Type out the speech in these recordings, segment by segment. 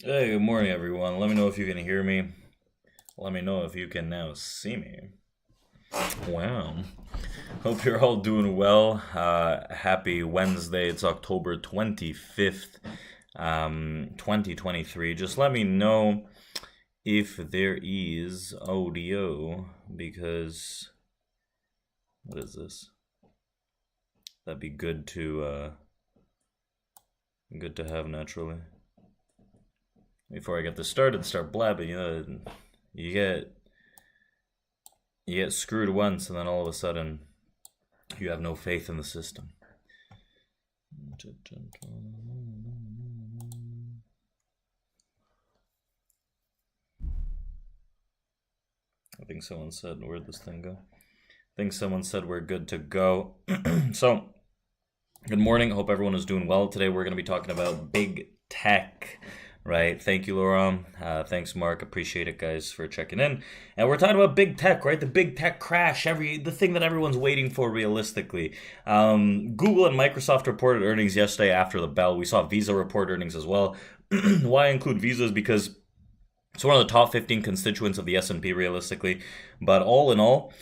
Hey, good morning, everyone. Let me know if you can hear me. Let me know if you can now see me. Wow. Hope you're all doing well. Happy Wednesday. It's October 25th, 2023. Just let me know if there is audio because what is this? That'd be good to have naturally. Before I get this started, start blabbing, you get you get screwed once, and then all of a sudden, you have no faith in the system. I think someone said, where'd this thing go? I think someone said we're good to go. So, good morning. Hope everyone is doing well. Today we're going to be talking about big tech. Right. Thank you, Laurent. Thanks, Mark. Appreciate it, guys, for checking in. And we're talking about big tech, right? The big tech crash, the thing that everyone's waiting for realistically. Google and Microsoft reported earnings yesterday after the bell. We saw Visa report earnings as well. Why I include Visa is because it's one of the top 15 constituents of the S&P realistically. But all in all,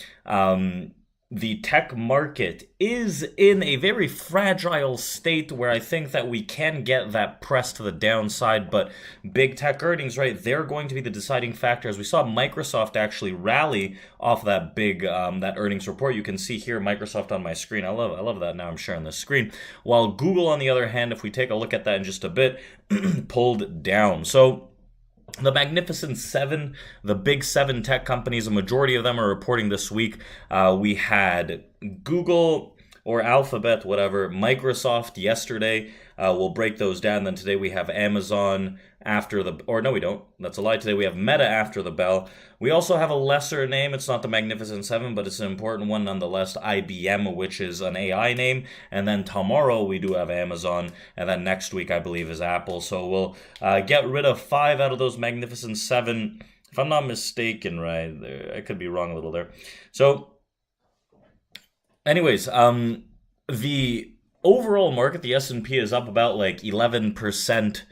the tech market is in a very fragile state where I think that we can get that press to the downside, but big tech earnings, right, they're going to be the deciding factor. As we saw Microsoft actually rally off that big that earnings report. You can see here Microsoft on my screen. I love that now I'm sharing this screen. While Google, on the other hand, if we take a look at that in just a bit, pulled down. So the Magnificent Seven, the big seven tech companies, a majority of them are reporting this week. We had Google or Alphabet, whatever, Microsoft yesterday. We'll break those down. Then today we have Amazon after the, or no, we don't. That's a lie. Today we have Meta after the bell. We also have a lesser name. It's not the Magnificent Seven, but it's an important one nonetheless. IBM, which is an AI name. And then tomorrow we do have Amazon. And then next week, I believe, is Apple. So we'll get rid of 5 out of those Magnificent Seven. If I'm not mistaken, right? I could be wrong a little there. So anyways, the overall market, the S&P is up about like 11%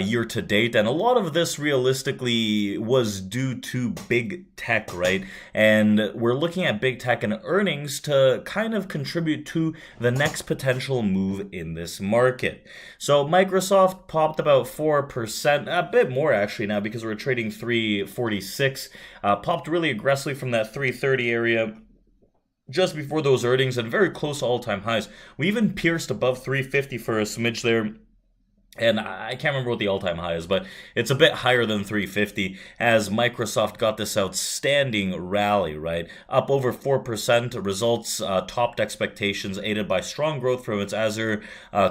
year to date, and a lot of this realistically was due to big tech, right? And we're looking at big tech and earnings to kind of contribute to the next potential move in this market. So Microsoft popped about 4%, a bit more actually now because we're trading 346, popped really aggressively from that 330 area just before those earnings and very close to all-time highs. We even pierced above 350 for a smidge there. And I can't remember what the all-time high is, but it's a bit higher than 350 as Microsoft got this outstanding rally, right? Up over 4%. Results topped expectations, aided by strong growth from its Azure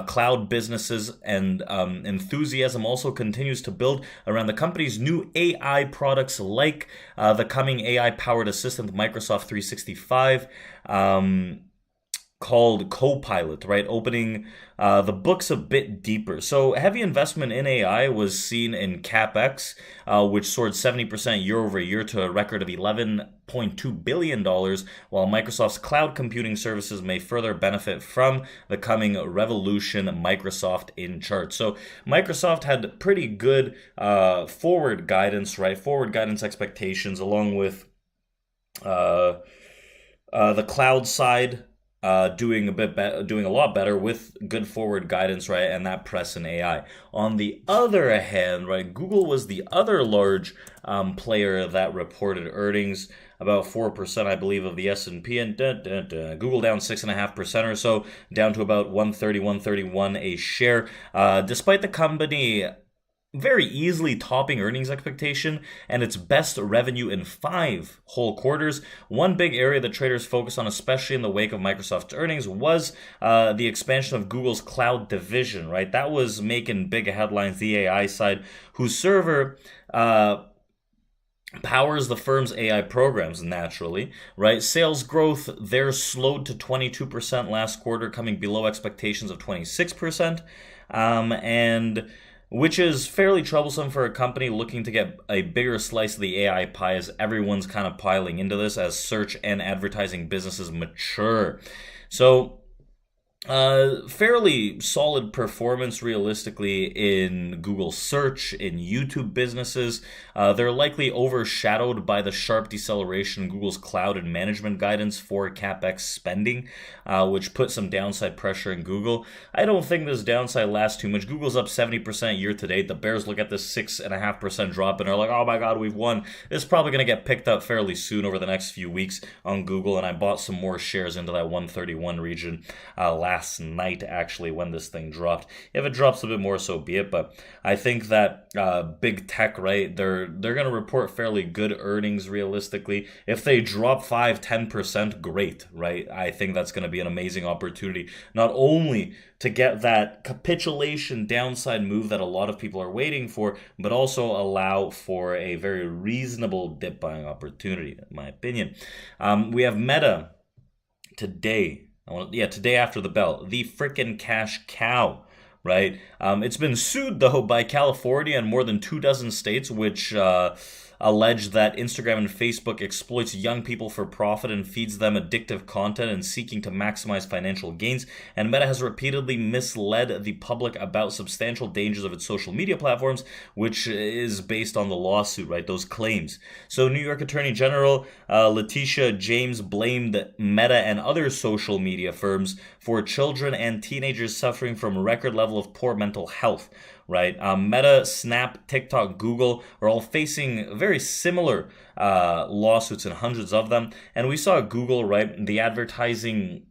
cloud businesses, and enthusiasm also continues to build around the company's new AI products like the coming AI-powered assistant Microsoft 365. Called Copilot, right? Opening the books a bit deeper. So heavy investment in AI was seen in CapEx, which soared 70% year over year to a record of $11.2 billion, while Microsoft's cloud computing services may further benefit from the coming revolution Microsoft in charts. So Microsoft had pretty good forward guidance, right? Forward guidance expectations along with the cloud side doing doing a lot better with good forward guidance, right? And that press in AI. On the other hand, right, Google was the other large player that reported earnings, about 4%, I believe, of the S&P, and Google down 6.5% or so, down to about 130, 131 a share. Despite the company very easily topping earnings expectation and its best revenue in 5 whole quarters. One big area that traders focus on, especially in the wake of Microsoft's earnings, was the expansion of Google's cloud division, right? That was making big headlines, the AI side, whose server powers the firm's AI programs naturally, right? Sales growth there slowed to 22% last quarter, coming below expectations of 26%. And which is fairly troublesome for a company looking to get a bigger slice of the AI pie as everyone's kind of piling into this as search and advertising businesses mature. So Fairly solid performance realistically in Google search, in YouTube businesses. They're likely overshadowed by the sharp deceleration in Google's cloud and management guidance for CapEx spending, which put some downside pressure in Google. I don't think this downside lasts too much. Google's up 70% year to date. The Bears look at this 6.5% drop and are like, oh my God, we've won. This is probably going to get picked up fairly soon over the next few weeks on Google, and I bought some more shares into that 131 region last night, actually, when this thing dropped. If it drops a bit more, so be it. But I think that big tech, right, they're going to report fairly good earnings realistically. If they drop 5-10%, great, right? I think that's going to be an amazing opportunity, not only to get that capitulation downside move that a lot of people are waiting for, but also allow for a very reasonable dip buying opportunity, in my opinion. We have Meta today. Today after the bell, the frickin' cash cow, right? It's been sued though by California and more than 24 states, which allege that Instagram and Facebook exploits young people for profit and feeds them addictive content and seeking to maximize financial gains. And Meta has repeatedly misled the public about substantial dangers of its social media platforms, which is based on the lawsuit, right? Those claims. So New York Attorney General Letitia James blamed Meta and other social media firms for children and teenagers suffering from a record level of poor mental health, right? Meta, Snap, TikTok, Google are all facing very similar lawsuits, and hundreds of them. And we saw Google, right? The advertising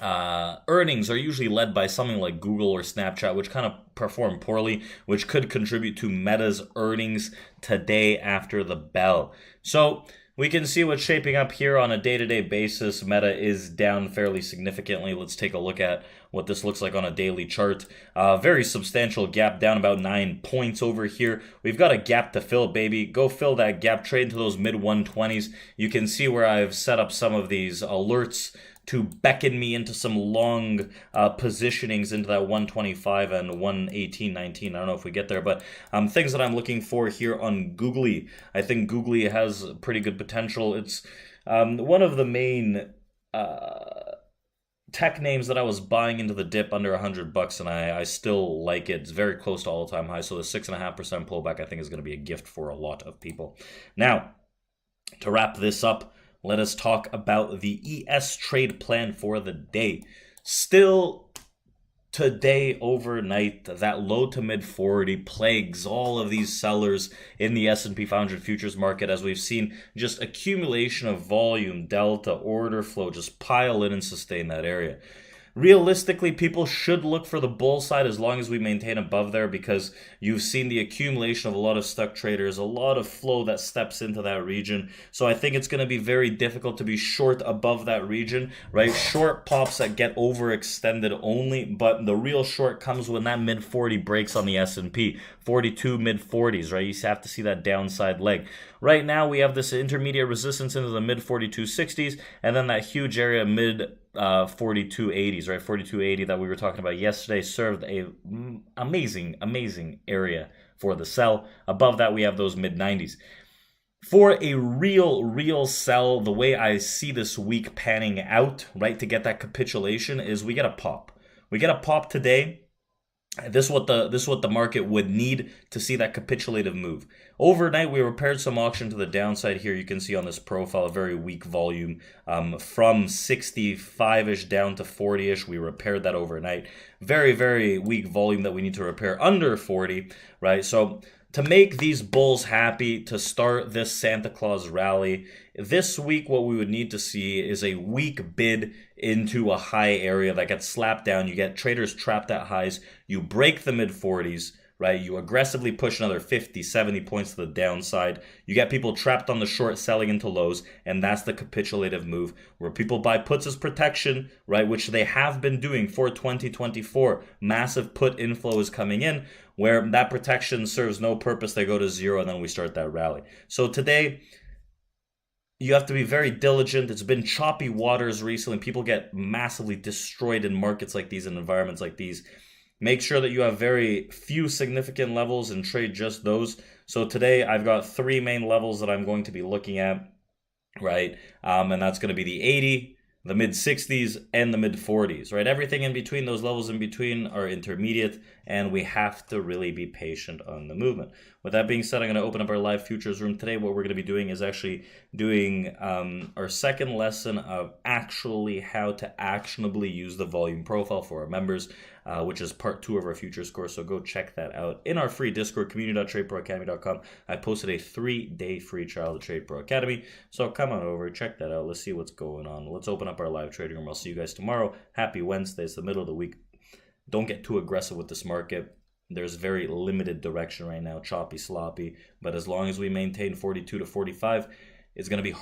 earnings are usually led by something like Google or Snapchat, which kind of perform poorly, which could contribute to Meta's earnings today after the bell. So we can see what's shaping up here on a day-to-day basis. Meta is down fairly significantly. Let's take a look at what this looks like on a daily chart. Very substantial gap, down about 9 points over here. We've got a gap to fill, baby. Go fill that gap, trade into those mid-120s. You can see where I've set up some of these alerts to beckon me into some long positionings into that 125 and 118.19. I don't know if we get there, but things that I'm looking for here on Googly. I think Googly has pretty good potential. It's one of the main tech names that I was buying into the dip under $100, and I still like it. It's very close to all-time high, so the 6.5% pullback I think is going to be a gift for a lot of people. Now, to wrap this up, let us talk about the ES trade plan for the day. Still today overnight, that low to mid 40 plagues all of these sellers in the S&P 500 futures market, as we've seen just accumulation of volume, delta, order flow just pile in and sustain that area. Realistically, people should look for the bull side as long as we maintain above there, because you've seen the accumulation of a lot of stuck traders, a lot of flow that steps into that region. So I think it's going to be very difficult to be short above that region, right? Short pops that get overextended only, but the real short comes when that mid 40 breaks on the S&P. 42, mid 40s, right? You have to see that downside leg. Right now, we have this intermediate resistance into the mid 42.60s, and then that huge area mid 42.80s, right? 42.80 that we were talking about yesterday served a amazing area for the sell. Above that, we have those mid 90s. For a real sell, the way I see this week panning out, right, to get that capitulation is we get a pop. We get a pop today. This is what the market would need to see that capitulative move. Overnight, we repaired some auction to the downside here. You can see on this profile a very weak volume from 65-ish down to 40-ish. We repaired that overnight. Very weak volume that we need to repair under 40, right? So to make these bulls happy, to start this Santa Claus rally, this week what we would need to see is a weak bid into a high area that gets slapped down. You get traders trapped at highs. You break the mid 40s, right? You aggressively push another 50, 70 points to the downside. You get people trapped on the short selling into lows, and that's the capitulative move where people buy puts as protection, right? Which they have been doing for 2024. Massive put inflow is coming in, where that protection serves no purpose. They go to zero, and then we start that rally. So today, you have to be very diligent. It's been choppy waters recently. People get massively destroyed in markets like these and environments like these. Make sure that you have very few significant levels and trade just those. So today I've got 3 main levels that I'm going to be looking at, right? And that's going to be the 80, the mid 60s, and the mid 40s, right? Everything in between, those levels in between are intermediate, and we have to really be patient on the movement. With that being said, I'm going to open up our live futures room today. What we're going to be doing is actually doing our second lesson of actually how to actionably use the volume profile for our members, which is part 2 of our futures course. So go check that out in our free Discord, community.tradeproacademy.com. I posted a 3-day free trial to Trade Pro Academy. So come on over, check that out. Let's see what's going on. Let's open up our live trading room. I'll see you guys tomorrow. Happy Wednesday. It's the middle of the week. Don't get too aggressive with this market. There's very limited direction right now, choppy, sloppy. But as long as we maintain 42 to 45, it's going to be hard.